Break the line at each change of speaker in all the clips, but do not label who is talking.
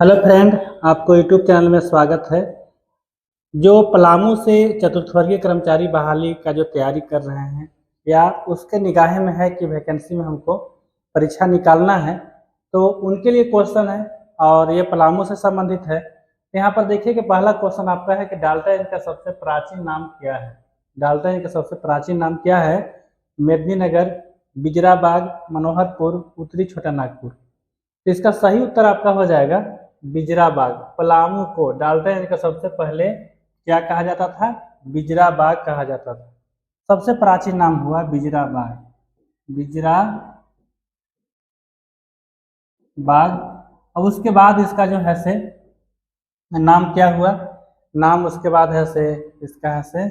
Hello friend, आपको YouTube channel में स्वागत है। जो पलामू से चतुर्थ वर्गीय कर्मचारी बहाली का जो तैयारी कर रहे हैं या उसके निगाह में है कि वैकेंसी में हमको परीक्षा निकालना है, तो उनके लिए क्वेश्चन है और ये पलामू से संबंधित है। यहाँ पर देखिए कि पहला क्वेश्चन आपका है कि डाल्टन का सबसे प्राचीन नाम क्या है। डाल्टन का सबसे प्राचीन नाम क्या है? मेदिनीनगर, बिजराबाग, मनोहरपुर, उत्तरी छोटा नागपुर। तो इसका सही उत्तर आपका हो जाएगा बिजराबाग। पलामू को डाल्टन का सबसे पहले क्या कहा जाता था? बिजराबाग कहा जाता था। सबसे प्राचीन नाम हुआ बिजराबाग। बिजराबाग। अब उसके बाद इसका जो है से नाम क्या हुआ? नाम उसके बाद है से इसका है से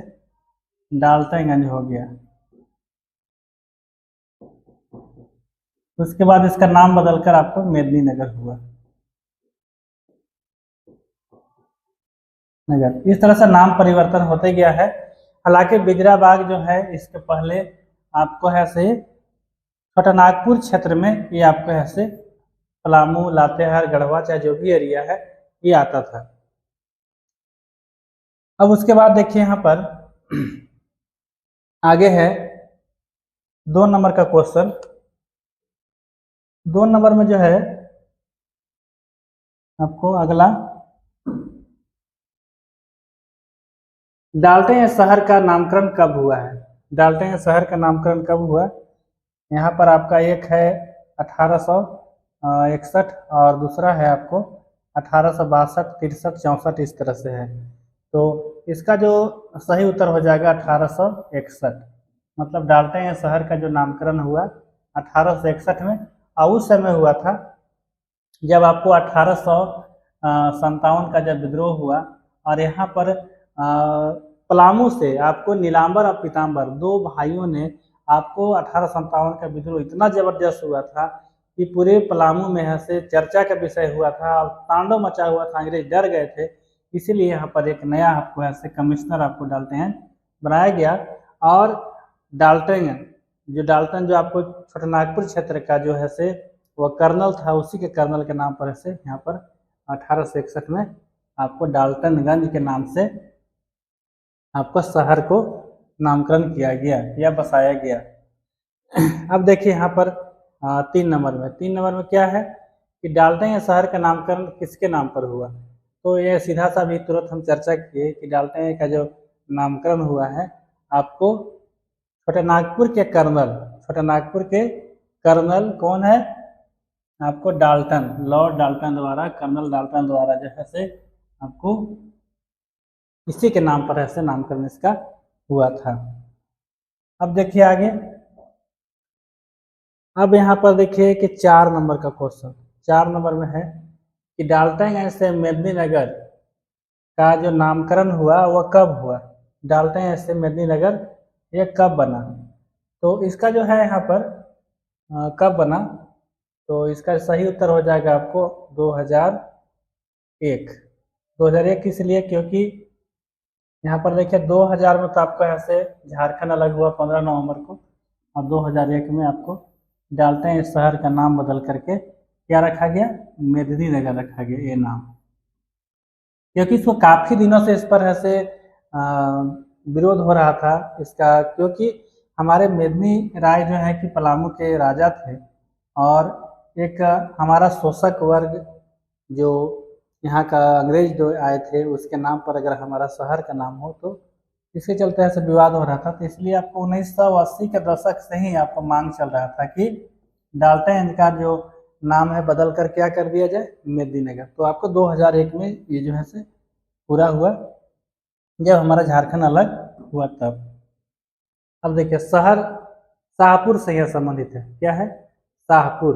डाल्टनगंज हो गया। उसके बाद इसका नाम बदलकर आपको मेदिनीनगर हुआ। नगर इस तरह से नाम परिवर्तन होते गया है। हालांकि बिजराबाग जो है इसके पहले आपको है से छोटा नागपुर क्षेत्र में ये आपको है से पलामू, लातेहार, गढ़वा चाहे जो भी एरिया है ये आता था। अब उसके बाद देखिए यहाँ पर आगे है 2 नंबर का क्वेश्चन। 2 नंबर में जो है आपको अगला डाल्टन शहर का नामकरण कब हुआ है? डाल्टन शहर का नामकरण कब हुआ? यहाँ पर आपका एक है 1861 और दूसरा है आपको 1862, 63, 64 इस तरह से है। तो इसका जो सही उत्तर हो जाएगा 1861। मतलब डाल्टन शहर का जो नामकरण हुआ 1861 में, और उस समय हुआ था जब आपको 1857 का जब विद्रोह हुआ और यहाँ पर पलामू से आपको नीलांबर और पीताम्बर 2 भाइयों ने आपको 1857 का विद्रोह इतना जबरदस्त हुआ था कि पूरे पलामू में से चर्चा का विषय हुआ था और तांडव मचा हुआ था। अंग्रेज डर गए थे, इसीलिए यहाँ पर एक नया आपको ऐसे कमिश्नर आपको डाल्टन बनाया गया। और डाल्टन जो आपको छोटा नागपुर क्षेत्र का जो है से वह कर्नल था, उसी के कर्नल के नाम पर से यहाँ पर 1861 में आपको डाल्टनगंज के नाम से आपको शहर को नामकरण किया गया या बसाया गया। अब देखिए यहाँ पर 3 नंबर में क्या है कि डाल्टन शहर का नामकरण किसके नाम पर हुआ? तो ये सीधा सा भी तुरंत हम चर्चा किए कि डाल्टन का जो नामकरण हुआ है आपको छोटा नागपुर के कर्नल कौन है? आपको डाल्टन, लॉर्ड डाल्टन द्वारा, कर्नल डाल्टन द्वारा जो है से आपको इसी के नाम पर ऐसे नामकरण इसका हुआ था। अब देखिए आगे, अब यहाँ पर देखिए कि 4 नंबर का क्वेश्चन। 4 नंबर में है कि डाल्टनगंज से मेदिनीनगर का जो नामकरण हुआ वह कब हुआ? डाल्टनगंज से मेदिनीनगर ये कब बना? तो इसका जो है यहाँ पर कब बना, तो इसका सही उत्तर हो जाएगा आपको 2001। 2001 इसलिए क्योंकि यहाँ पर देखिए 2000 में तो आपको ऐसे झारखंड अलग हुआ 15 नवंबर को, और 2001 में आपको डाल्टन शहर का नाम बदल करके क्या रखा गया? मेदिनीनगर रखा गया ये नाम। क्योंकि इसको काफ़ी दिनों से इस पर ऐसे विरोध हो रहा था इसका, क्योंकि हमारे मेदिनी राय जो है कि पलामू के राजा थे और एक हमारा शोषक वर्ग जो यहाँ का अंग्रेज जो आए थे उसके नाम पर अगर हमारा शहर का नाम हो तो इसके चलते ऐसे विवाद हो रहा था। तो इसलिए आपको 1980 के दशक से ही आपको मांग चल रहा था कि डाल्टन का जो नाम है बदल कर क्या कर दिया जाए? मेदिनीनगर। तो आपको 2001 में ये जो है से पूरा हुआ जब हमारा झारखंड अलग हुआ तब। अब देखिए शहर शाहपुर से यह संबंधित है। क्या है? शाहपुर।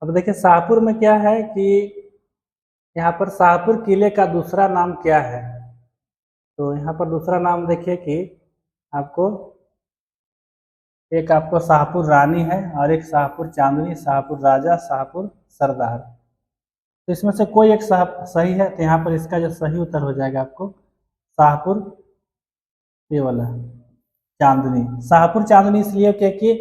अब देखिए शाहपुर में क्या है कि यहाँ पर शाहपुर किले का दूसरा नाम क्या है? तो यहाँ पर दूसरा नाम देखिए कि आपको एक आपको शाहपुर रानी है और एक शाहपुर चांदनी, शाहपुर राजा, शाहपुर सरदार। तो इसमें से कोई एक सही है, तो यहाँ पर इसका जो सही उत्तर हो जाएगा आपको शाहपुर ये वाला चांदनी। शाहपुर चांदनी इसलिए क्योंकि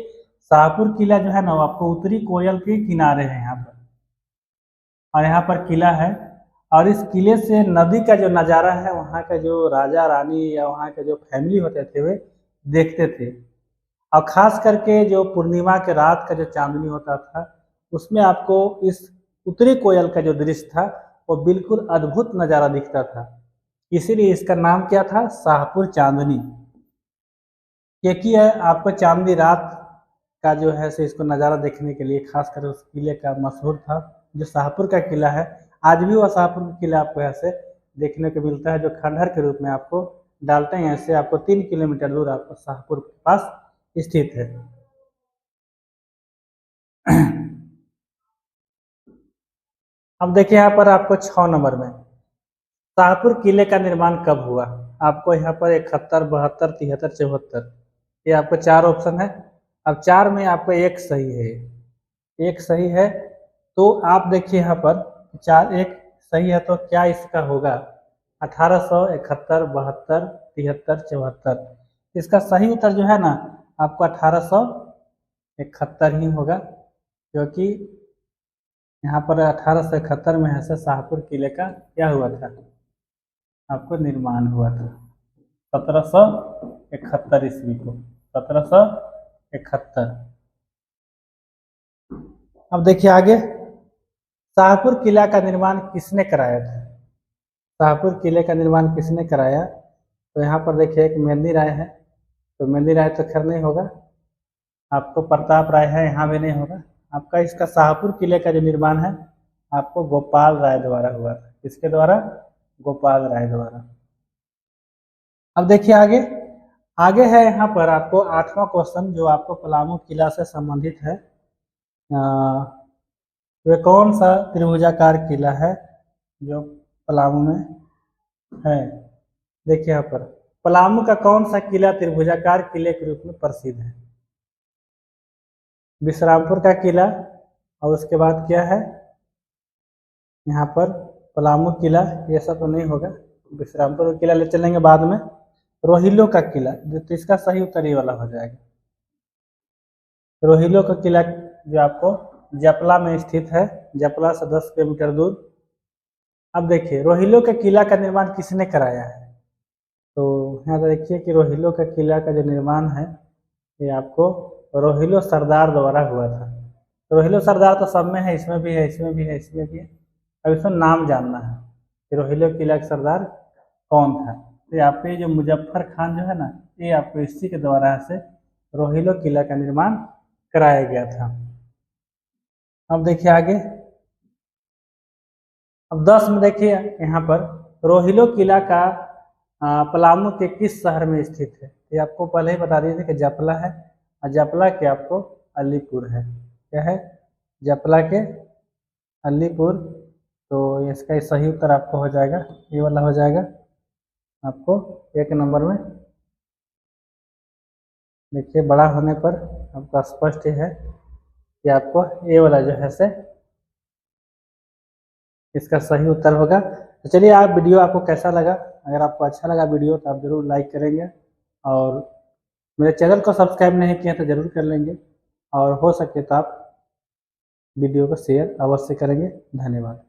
शाहपुर किला जो है ना आपको उत्तरी कोयल के किनारे है यहाँ पर, और यहाँ पर किला है और इस किले से नदी का जो नज़ारा है, वहाँ का जो राजा रानी या वहाँ के जो फैमिली होते थे वे देखते थे। और ख़ास करके जो पूर्णिमा के रात का जो चांदनी होता था, उसमें आपको इस उत्तरी कोयल का जो दृश्य था वो बिल्कुल अद्भुत नज़ारा दिखता था। इसीलिए इसका नाम क्या था, शाहपुर चांदनी। क्योंकि आपको चांदनी रात का जो है से इसको नज़ारा देखने के लिए खासकर उस किले का मशहूर था, जो शाहपुर का किला है। आज भी वह शाहपुर का किला आपको ऐसे देखने को मिलता है, जो खंडहर के रूप में आपको डालते हैं। ऐसे आपको 3 किलोमीटर दूर आपको शाहपुर के पास स्थित है। अब देखिए यहाँ पर आपको 6 नंबर में शाहपुर किले का निर्माण कब हुआ। आपको यहाँ पर 71, 72, 73, 74, ये आपको 4 ऑप्शन है। अब 4 में आपको एक सही है, एक सही है। तो आप देखिए यहाँ पर 4 एक सही है, तो क्या इसका होगा 1871, 72, 73, 74। इसका सही उत्तर जो है ना आपको 1871 ही होगा, क्योंकि यहाँ पर 1871 में है शाहपुर किले का क्या हुआ था, आपको निर्माण हुआ था 1771 ईस्वी को, 1771। अब देखिए आगे, शाहपुर किला का निर्माण किसने कराया था। शाहपुर किले का निर्माण किसने कराया, तो यहाँ पर देखिए एक मेहंदी राय है, तो मेहंदी राय तो खैर नहीं होगा। आपको प्रताप राय है, यहाँ भी नहीं होगा। आपका इसका शाहपुर किले का जो निर्माण है आपको गोपाल राय द्वारा हुआ था। किसके द्वारा, गोपाल राय द्वारा। अब देखिए आगे, आगे है यहाँ पर आपको 8वां क्वेश्चन, जो आपको पलामू किला से संबंधित है। वे कौन सा त्रिभुजाकार किला है जो पलामू में है। देखिए यहाँ पर पलामू का कौन सा किला त्रिभुजाकार किले के रूप में प्रसिद्ध है। विश्रामपुर का किला, और उसके बाद क्या है यहाँ पर पलामू किला, ये सब तो नहीं होगा। विश्रामपुर का किला ले चलेंगे बाद में। रोहिलो का किला, तो इसका सही उत्तर ये वाला हो जाएगा। रोहिलो का किला जो आपको जपला में स्थित है, जपला से 10 किलोमीटर दूर। अब देखिए रोहिलो के किला का निर्माण किसने कराया है, तो यहाँ पर देखिए कि रोहिलो का किला का जो निर्माण है ये आपको रोहिलो सरदार द्वारा हुआ था। रोहिलो सरदार तो सब में है, इसमें भी है, इसमें भी है, इसमें भी है। अब इसमें नाम जानना है कि रोहिलो किला का सरदार कौन था। तो आपको ये जो मुजफ्फर खान जो है ना, ये आपको इसी के द्वारा से रोहिलो किला का निर्माण कराया गया था। अब देखिए आगे, अब 10 में देखिए यहाँ पर रोहिलो किला का पलामू के किस शहर में स्थित है। ये आपको पहले ही बता दिए थे कि जपला है, और जपला के आपको अलीपुर है। क्या है, जपला के अलीपुर। तो इसका सही उत्तर आपको हो जाएगा, ये वाला हो जाएगा आपको 1 नंबर में। देखिए बड़ा होने पर आपका स्पष्ट है कि आपको ये वाला जो है से इसका सही उत्तर होगा। तो चलिए आप वीडियो आपको कैसा लगा, अगर आपको अच्छा लगा वीडियो तो आप ज़रूर लाइक करेंगे, और मेरे चैनल को सब्सक्राइब नहीं किया तो ज़रूर कर लेंगे, और हो सके तो आप वीडियो को शेयर अवश्य करेंगे। धन्यवाद।